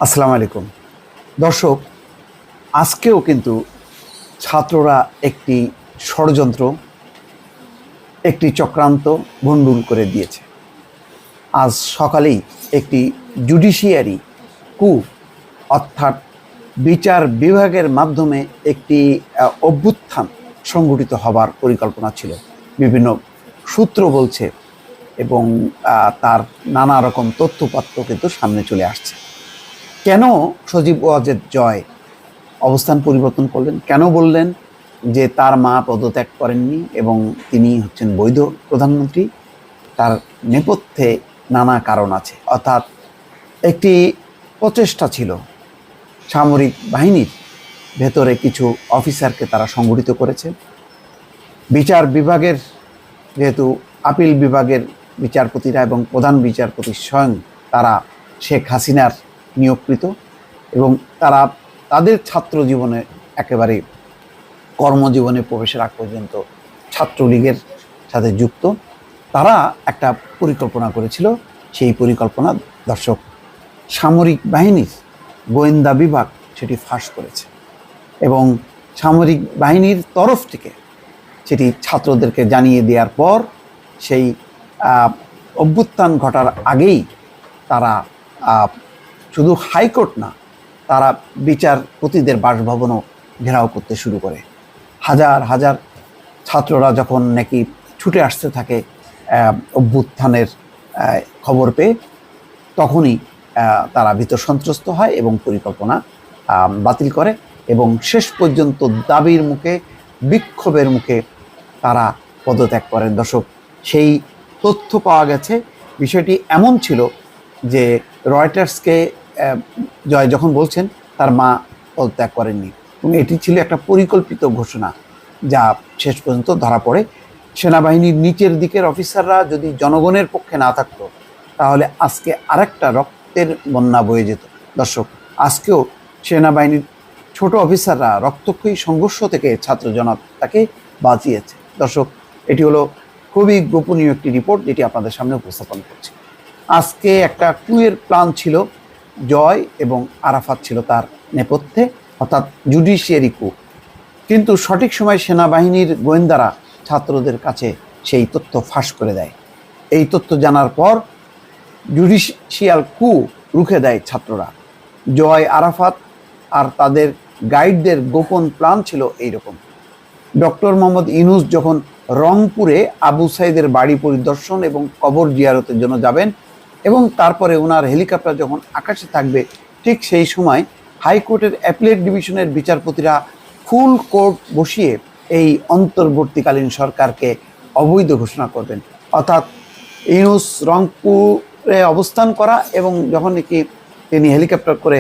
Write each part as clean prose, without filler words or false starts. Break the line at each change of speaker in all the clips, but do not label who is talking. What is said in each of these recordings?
আসসালামু আলাইকুম দর্শক। আজকেও কিন্তু ছাত্ররা একটি ষড়যন্ত্র, একটি চক্রান্ত ভণ্ডুল করে দিয়েছে। আজ সকালেই একটি জুডিশিয়ারি কু অর্থাৎ বিচার বিভাগের মাধ্যমে একটি অভ্যুত্থান সংগঠিত হবার পরিকল্পনা ছিল, বিভিন্ন সূত্র বলছে, এবং তার নানা রকম তথ্যপত্র কিন্তু সামনে চলে আসছে। কেন সজীব ওয়াজেদ জয় অবস্থান পরিবর্তন করলেন? কেন বললেন যে তার মা পদত্যাগ করেননি এবং তিনি হচ্ছেন বৈধ প্রধানমন্ত্রী? তার নেপথ্যে নানা কারণ আছে। অর্থাৎ একটি প্রচেষ্টা ছিল সামরিক বাহিনীর ভেতরে কিছু অফিসারকে তারা সংগঠিত করেছে। বিচার বিভাগের, যেহেতু আপিল বিভাগের বিচারপতিরা এবং প্রধান বিচারপতি স্বয়ং তারা শেখ হাসিনার নিয়োগকৃত, এবং তারা তাদের ছাত্র জীবনে একেবারে কর্মজীবনে প্রবেশের আগ পর্যন্ত ছাত্রলীগের সাথে যুক্ত। তারা একটা পরিকল্পনা করেছিল। সেই পরিকল্পনা দর্শক সামরিক বাহিনীর গোয়েন্দা বিভাগ সেটি ফাঁস করেছে, এবং সামরিক বাহিনীর তরফ থেকে সেটি ছাত্রদেরকে জানিয়ে দেওয়ার পর সেই অভ্যুত্থান ঘটার আগেই তারা শুধু হাইকোর্ট না, তারা বিচারপতিদের বাসভবনও ঘেরাও করতে শুরু করে। হাজার হাজার ছাত্ররা যখন নাকি ছুটে আসতে থাকে অভ্যুত্থানের খবর পেয়ে, তখনই তারা ভীত সন্ত্রস্ত হয় এবং পরিকল্পনা বাতিল করে, এবং শেষ পর্যন্ত দাবির মুখে, বিক্ষোভের মুখে তারা পদত্যাগ করেন। দর্শক, সেই তথ্য পাওয়া গেছে। বিষয়টি এমন ছিল যে রয়টার্সকে জয় যখন বলছেন তার মা পদত্যাগ করেননি, এবং এটি ছিল একটা পরিকল্পিত ঘোষণা, যা শেষ পর্যন্ত ধরা পড়ে। সেনাবাহিনীর নিচের দিকের অফিসাররা যদি জনগণের পক্ষে না থাকতো, তাহলে আজকে আরেকটা রক্তের বন্যা বয়ে যেত। দর্শক, আজকেও সেনাবাহিনীর ছোট অফিসাররা রক্তক্ষয়ী সংঘর্ষ থেকে ছাত্র জনতাকে বাঁচিয়েছে। দর্শক, এটি হলো খুবই গোপনীয় একটি রিপোর্ট, যেটি আপনাদের সামনে উপস্থাপন করছি। আজকে একটা কুয়ের প্ল্যান ছিল, জয় এবং আরাফাত ছিল তার নেপথ্যে, অর্থাৎ জুডিশিয়ারি কু। কিন্তু সঠিক সময় সেনাবাহিনীর গোয়েন্দারা ছাত্রদের কাছে সেই তথ্য ফাঁস করে দেয়। এই তথ্য জানার পর জুডিশিয়াল কু রুখে দেয় ছাত্ররা। জয়, আরাফাত আর তাদের গাইডদের গোপন প্ল্যান ছিল এইরকম। ডক্টর মোহাম্মদ ইউনূস যখন রংপুরে আবু সাইদের বাড়ি পরিদর্শন এবং কবর জিয়ারতের জন্য যাবেন, এবং তারপরে ওনার হেলিকপ্টার যখন আকাশে থাকবে, ঠিক সেই সময় হাইকোর্টের অ্যাপিলেট ডিভিশনের বিচারপতিরা ফুল কোর্ট বসিয়ে এই অন্তর্বর্তীকালীন সরকারকে অবৈধ ঘোষণা করবেন। অর্থাৎ ইউনূস রংপুরে অবস্থান করা, এবং যখন নাকি তিনি হেলিকপ্টার করে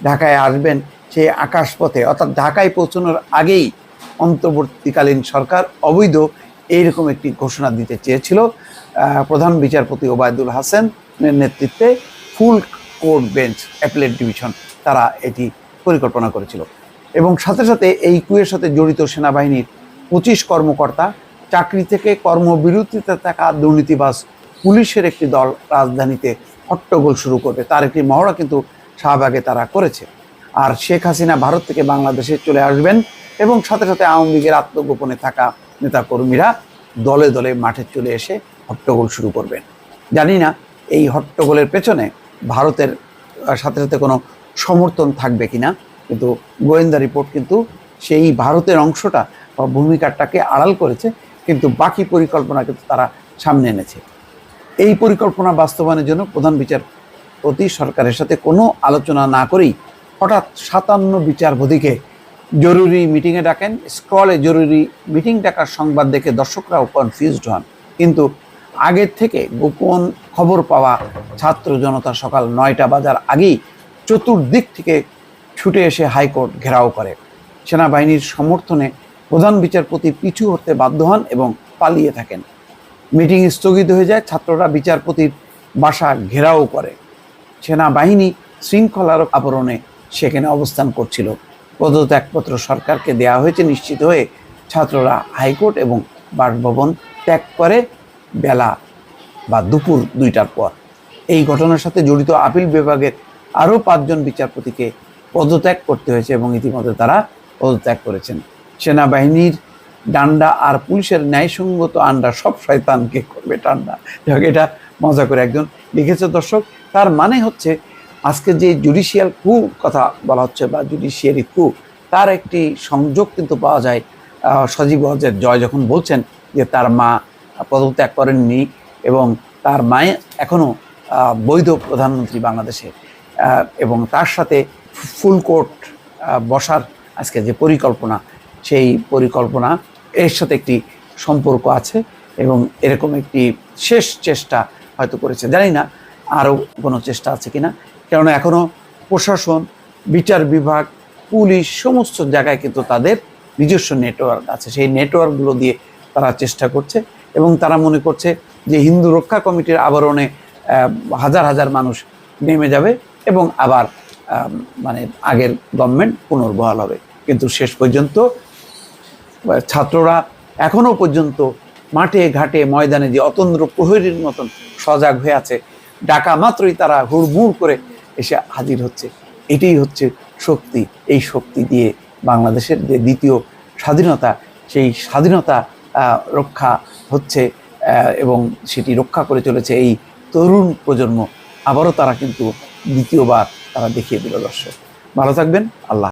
ঢাকায় আসবেন, সেই আকাশপথে অর্থাৎ ঢাকায় পৌঁছানোর আগেই অন্তর্বর্তীকালীন সরকার অবৈধ, এইরকম একটি ঘোষণা দিতে চেয়েছিল। প্রধান বিচারপতি ওবায়দুল হাসানের নেতৃত্বে ফুল কোর্ট বেঞ্চ অ্যাপিলেট ডিভিশন তারা এটি পরিকল্পনা করেছিল। এবং সাথে সাথে এই কুয়ের সাথে জড়িত সেনাবাহিনীর 25 কর্মকর্তা, চাকরি থেকে কর্মবিরতিতে থাকা দুর্নীতিবাজ পুলিশের একটি দল রাজধানীতে হট্টগোল শুরু করবে, তার একটি মহড়া কিন্তু শাহবাগে তারা করেছে। আর শেখ হাসিনা ভারত থেকে বাংলাদেশে চলে আসবেন, এবং সাথে সাথে আওয়ামী লীগের আত্মগোপনে থাকা নেতাকর্মীরা দলে দলে মাঠে চলে এসে হট্টগোল শুরু করবেন। জানি না এই হট্টগোলের পেছনে ভারতের সাথে সাথে কোনো সমর্থন থাকবে কিনা, কিন্তু গোয়েন্দা রিপোর্ট কিন্তু সেই ভারতের অংশটা বা ভূমিকাটাকে আড়াল করেছে, কিন্তু বাকি পরিকল্পনা কিন্তু তারা সামনে এনেছে। এই পরিকল্পনা বাস্তবায়নের জন্য প্রধান বিচারপতি সরকারের সাথে কোনো আলোচনা না করেই হঠাৎ 57 বিচারপতিকে জরুরি মিটিংয়ে ডাকেন। স্ক্রলে জরুরি মিটিং ডাকার সংবাদ দেখে দর্শকরাও কনফিউজড হন, কিন্তু আগের থেকে গোপন খবর পাওয়া ছাত্র জনতা সকাল 9টা বাজার আগেই চতুর্দিক থেকে ছুটে এসে হাইকোর্ট ঘেরাও করে। সেনাবাহিনীর সমর্থনে প্রধান বিচারপতি পিছু হতে বাধ্য হন এবং পালিয়ে থাকেন। মিটিং স্থগিত হয়ে যায়, ছাত্ররা বিচারপতির বাসা ঘেরাও করে। সেনাবাহিনী শৃঙ্খলার আবরণে সেখানে অবস্থান করছিল। পদত্যাগপত্র সরকারকে দেওয়া হয়েছে নিশ্চিত হয়ে ছাত্ররা হাইকোর্ট এবং বাসভবন ত্যাগ করে বেলা বা দুপুর 2টার পর। এই ঘটনার সাথে জড়িত আপিল বিভাগের আরও 5 জন বিচারপতিকে পদত্যাগ করতে হয়েছে এবং ইতিমধ্যে তারা পদত্যাগ করেছেন। সেনাবাহিনীর ডান্ডা আর পুলিশের ন্যায়সঙ্গত আন্ডা সব শয়তানকে করবে ঠান্ডা। এটা মজা করে একজন লিখেছে দর্শক। তার মানে হচ্ছে আজকে যে জুডিশিয়াল কু কথা বলা হচ্ছে বা জুডিশিয়ারি কু, তার একটি সংযোগ কিন্তু পাওয়া যায় সজীব ওয়াজেদ জয় যখন বলছেন যে তার মা পদত্যাগ করেননি এবং তার মায়ে এখনও বৈধ প্রধানমন্ত্রী বাংলাদেশে, এবং তার সাথে ফুল কোর্ট বসার আজকে যে পরিকল্পনা, সেই পরিকল্পনা এর সাথে একটি সম্পর্ক আছে এবং এরকম একটি শেষ চেষ্টা হয়তো করেছে। জানি না আরও কোনো চেষ্টা আছে কিনা, কেননা এখনও প্রশাসন, বিচার বিভাগ, পুলিশ সমস্ত জায়গায় কিন্তু তাদের নিজস্ব নেটওয়ার্ক আছে। সেই নেটওয়ার্কগুলো দিয়ে তারা চেষ্টা করছে এবং তারা মনে করছে যে হিন্দু রক্ষা কমিটির আবরণে হাজার হাজার মানুষ নেমে যাবে এবং আবার মানে আগের গভর্নমেন্ট পুনর্বহাল হবে। কিন্তু শেষ পর্যন্ত ছাত্ররা এখনও পর্যন্ত মাঠে ঘাটে ময়দানে যে অতন্দ্র প্রহরীর মতন সজাগ হয়ে আছে, ডাকা মাত্রই তারা হুড়মুড় করে এসে হাজির হচ্ছে। এটাই হচ্ছে শক্তি। এই শক্তি দিয়ে বাংলাদেশের যে দ্বিতীয় স্বাধীনতা, সেই স্বাধীনতা রক্ষা হচ্ছে এবং সেটি রক্ষা করে চলেছে এই তরুণ প্রজন্ম। আবারও তারা কিন্তু দ্বিতীয়বার তারা দেখিয়ে দিল। দর্শক ভালো থাকবেন। আল্লাহ।